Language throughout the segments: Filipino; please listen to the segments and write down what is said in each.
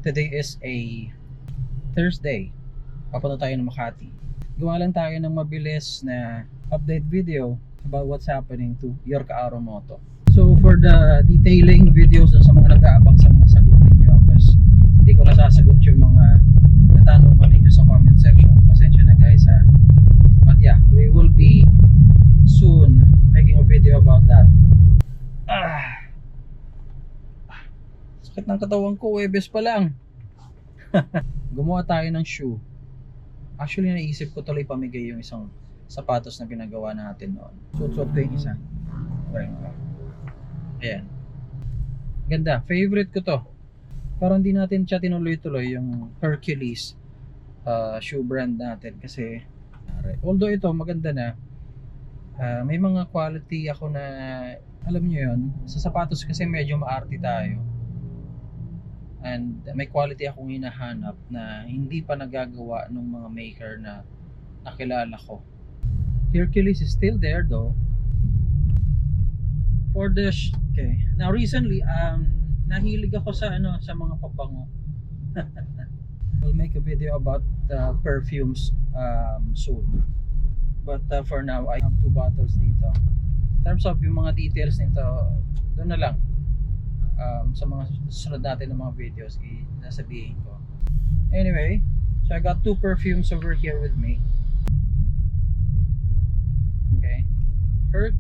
Today is a Thursday. Papunta tayo ng Makati. Gawa lang tayo ng mabilis na update video about what's happening to Yorka Aromoto. So for the detailing videos sa mga nag-aabang sa mga sagot ninyo, kasi hindi ko nasasagot yung mga natanungan ninyo sa comment section. Pasensya na guys ha. But yeah, we will be soon making a video about that. Sakit ng katawan ko, Webes pa lang. Gumawa tayo ng shoe. Actually naisip ko tuloy pamigay yung isang sapatos na pinagawa natin noon. Suot-suot ko yung isa. Ayan. Ganda, favorite ko to. Parang hindi natin siya tinuloy-tuloy yung Hercules shoe brand natin kasi although ito maganda na, may mga quality ako na alam nyo yun, sa sapatos kasi medyo maarte tayo and may quality akong hinahanap na hindi pa nagagawa ng mga maker na nakilala ko. Hercules is still there though. For the okay, now recently nahilig ako sa sa mga pabango. We'll make a video about perfumes soon. But for now, I have 2 bottles dito. In terms of yung mga details nito, doon na lang. Sa mga susunod natin ng mga videos, nasabihin ko. Anyway, so I got 2 perfumes over here with me. Okay. Herc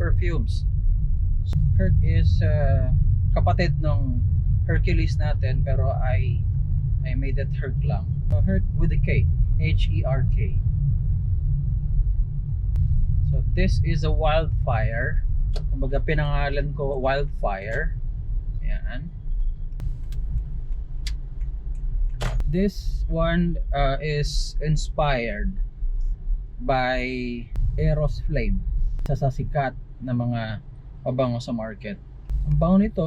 perfumes. Herc is kapatid ng Hercules natin, pero I made it Herc lang. So Herc with a K, H-E-R-K. So this is a Wildfire. Kumbaga pinangalan ko Wildfire. Ayan. This one is inspired by Eros Flame. Isa sa sikat na mga pabango sa market. Ang bango nito.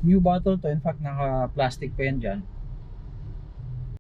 New bottle to, in fact naka plastic pa yan dyan.